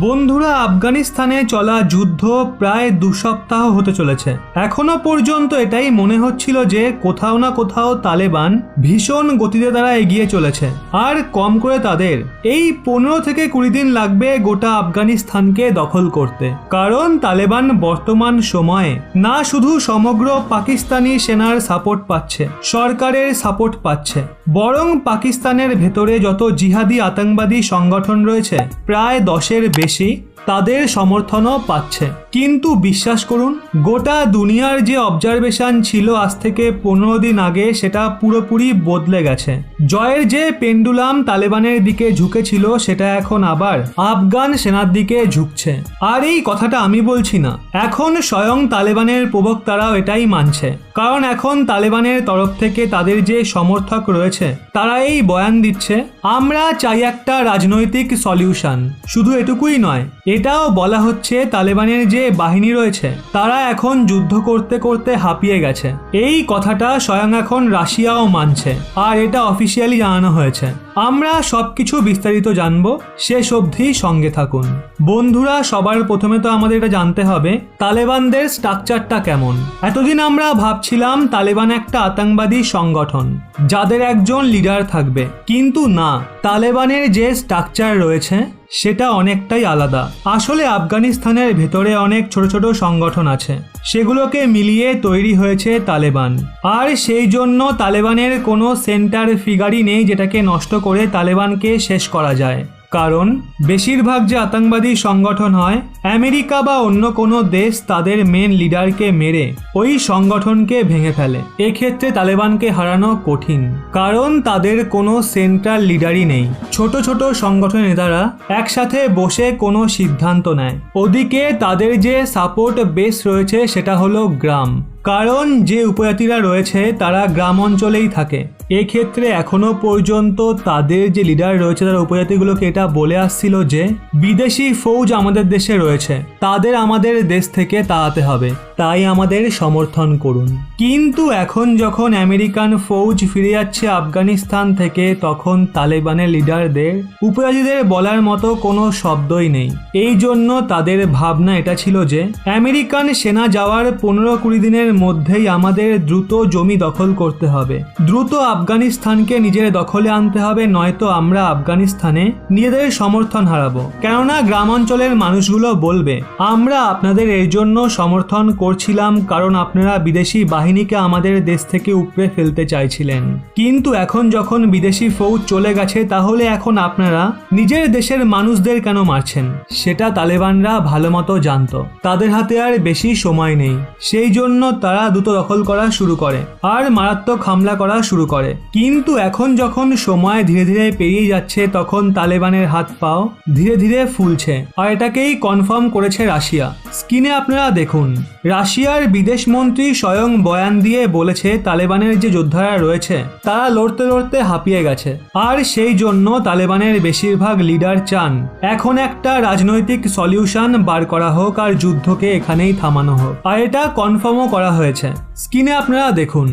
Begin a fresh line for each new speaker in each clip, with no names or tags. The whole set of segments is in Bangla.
বন্ধুরা, আফগানিস্তানে চলা যুদ্ধ প্রায় 2 সপ্তাহ হতে চলেছে। এখনো পর্যন্ত এটাই মনে হচ্ছিল যে কোথাও না কোথাও তালেবান ভীষণ গতিতে তারা এগিয়ে চলেছে, আর কম করে তাদের এই 15 থেকে 20 দিন লাগবে গোটা আফগানিস্তানকে দখল করতে। কারণ তালেবান বর্তমান সময়ে না শুধু সমগ্র পাকিস্তানি সেনার সাপোর্ট পাচ্ছে, সরকারের সাপোর্ট পাচ্ছে, বরং পাকিস্তানের ভেতরে যত জিহাদি আতঙ্কবাদী সংগঠন রয়েছে প্রায় 10-এর বেশি তাদের সমর্থনও পাচ্ছে। কিন্তু বিশ্বাস করুন, গোটা দুনিয়ার যে অবজারভেশন ছিল আজ থেকে 15 দিন আগে সেটা পুরোপুরি বদলে গেছে। জয়ের যে পেন্ডুলাম তালেবানের দিকে ঝুঁকেছিল সেটা এখন আবার আফগান সেনার দিকে ঝুঁকছে। আর এই কথাটা আমি বলছি না, এখন স্বয়ং তালেবানের প্রবক্তারাও এটাই মানছে। কারণ এখন তালেবানের তরফ থেকে তাদের যে সমর্থক রয়েছে তারা এই বয়ান দিচ্ছে, আমরা চাই একটা রাজনৈতিক সলিউশন। শুধু এটুকুই নয়, এটাও বলা হচ্ছে তালেবানের যে বাহিনী রয়েছে তারা এখন যুদ্ধ করতে করতে হাঁপিয়ে গেছে। এই কথাটা স্বয়ং এখন রাশিয়াও মানছে, আর এটা অফিসিয়ালি জানানো হয়েছে। আমরা সবকিছু বিস্তারিত জানবো, শেষ অবধি সঙ্গে থাকুন। বন্ধুরা, সবার প্রথমে তো আমাদের এটা জানতে হবে তালেবানদের স্ট্রাকচারটা কেমন। এতদিন আমরা ভাবছিলাম তালেবান একটা আতঙ্কবাদী সংগঠন যাদের একজন লিডার থাকবে, কিন্তু না, তালেবানের যে স্ট্রাকচার রয়েছে সেটা অনেকটাই আলাদা। আসলে আফগানিস্তানের ভেতরে অনেক ছোট ছোট সংগঠন আছে, সেগুলোকে মিলিয়ে তৈরি হয়েছে তালেবান। আর সেই জন্য তালেবানের কোনো সেন্টার ফিগারই নেই যেটাকে নষ্ট করে তালেবানকে শেষ করা যায়। কারণ বেশিরভাগ যে আতঙ্কবাদী সংগঠন হয়, আমেরিকা বা অন্য কোনো দেশ তাদের মেন লিডারকে মেরে ওই সংগঠনকে ভেঙে ফেলে। এক্ষেত্রে তালেবানকে হারানো কঠিন, কারণ তাদের কোনো সেন্ট্রাল লিডারই নেই। ছোট ছোট সংগঠনের নেতারা একসাথে বসে কোনো সিদ্ধান্ত নেয়। ওদিকে তাদের যে সাপোর্ট বেস রয়েছে সেটা হলো গ্রাম, কারণ যে উপজাতিরা রয়েছে তারা গ্রাম অঞ্চলেই থাকে। এক্ষেত্রে এখনো পর্যন্ত তাদের যে লিডার রয়েছে তারা উপজাতিগুলোকে এটা বলে আসছিল যে বিদেশি ফৌজ আমাদের দেশে রয়েছে, তাদের আমাদের দেশ থেকে তাড়াতে হবে, তাই আমাদের সমর্থন করুন। কিন্তু এখন যখন আমেরিকান ফৌজ ফিরে যাচ্ছে আফগানিস্তান থেকে, তখন তালেবানের লিডারদের উপজাতিদের বলার মতো কোনো শব্দই নেই। এই জন্য তাদের ভাবনা এটা ছিল যে আমেরিকান সেনা যাওয়ার 15-20 দিনের মধ্যেই আমাদের দ্রুত জমি দখল করতে হবে, দ্রুত আফগানিস্তানকে নিজের দখলে আনতে হবে, নয়তো আমরা আফগানিস্তানে নিজেদের সমর্থন হারাবো। কেননা গ্রাম অঞ্চলের মানুষগুলো বলবে, আমরা আপনাদের এর জন্য সমর্থন করছিলাম কারণ আপনারা বিদেশি বাহিনীকে আমাদের দেশ থেকে উপড়ে ফেলতে চাইছিলেন, কিন্তু এখন যখন বিদেশি ফৌজ চলে গেছে তাহলে এখন আপনারা নিজের দেশের মানুষদের কেন মারছেন। সেটা তালেবানরা ভালো মতো জানতো, তাদের হাতে আর বেশি সময় নেই। সেই জন্য তারা দ্রুত দখল করা শুরু করে আর মারাত্মক হামলা করা শুরু করে। কিন্তু এখন যখন সময় ধীরে ধীরে পেরিয়ে যাচ্ছে, তখন তালেবানের হাত পাও ধীরে ধীরে ফুলছে, আর এটাকেই কনফার্ম করেছে রাশিয়া। স্ক্রিনে আপনারা দেখুন, রাশিয়ার বিদেশ মন্ত্রী স্বয়ং বয়ান দিয়ে বলেছে তালেবানের যে যোদ্ধারা রয়েছে তারা লড়তে লড়তে হাঁপিয়ে গেছে, আর সেই জন্য তালেবানের বেশিরভাগ লিডার চান এখন একটা রাজনৈতিক সলিউশন বার করা হোক আর যুদ্ধকে এখানেই থামানো হোক। আর এটা কনফার্মও করা হয়েছে। স্ক্রিনে আপনারা দেখুন,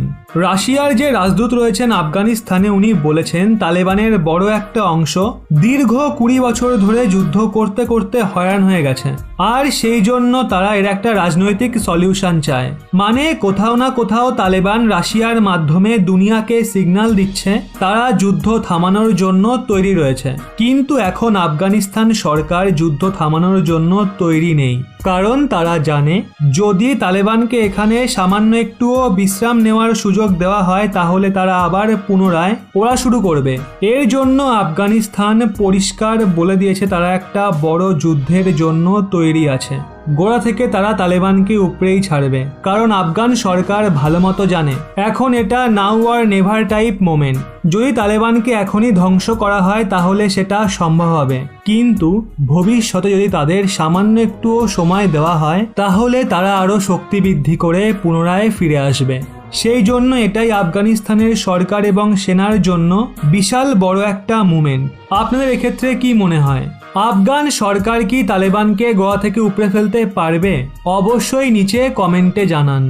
রাশিয়ার যে রাজদূত রয়েছেন আফগানিস্তানে উনি বলেছেন তালেবানের বড় একটা অংশ দীর্ঘ 20 বছর ধরে যুদ্ধ করতে করতে হয়রান হয়ে গেছে, আর সেই জন্য তারা এর একটা রাজনৈতিক সলিউশন চায়। মানে কোথাও না কোথাও তালেবান রাশিয়ার মাধ্যমে দুনিয়াকে সিগন্যাল দিচ্ছে তারা যুদ্ধ থামানোর জন্য তৈরি রয়েছে। কিন্তু এখন আফগানিস্তান সরকার যুদ্ধ থামানোর জন্য তৈরি নেই, কারণ তারা জানে যদি তালেবানকে এখানে সামান্য একটুও বিশ্রাম নেওয়ার সুযোগ দেওয়া হয় তাহলে তারা আবার পুনরায় ওরা শুরু করবে। এর জন্য আফগানিস্তান পরিষ্কার বলে দিয়েছে তারা একটা বড় যুদ্ধের জন্য তৈরি আছে। গোড়া থেকে তারা তালেবানকে উপরেই ছাড়বে, কারণ আফগান সরকার ভালো মতো জানে এখন এটা নাও আর নেভার টাইপ মোমেন্ট। যদি তালেবানকে এখনই ধ্বংস করা হয় তাহলে সেটা সম্ভব হবে, কিন্তু ভবিষ্যতে যদি তাদের সামান্য একটুও সময় দেওয়া হয় তাহলে তারা আরও শক্তি বৃদ্ধি করে পুনরায় ফিরে আসবে। সেই জন্য এটাই আফগানিস্তানের সরকার এবং সেনার জন্য বিশাল বড় একটা মুভমেন্ট। আপনাদের এক্ষেত্রে কি মনে হয়, আফগান সরকার কি তালেবানকে গোয়া থেকে উপড়ে ফেলতে পারবে? অবশ্যই নিচে কমেন্টে জানান।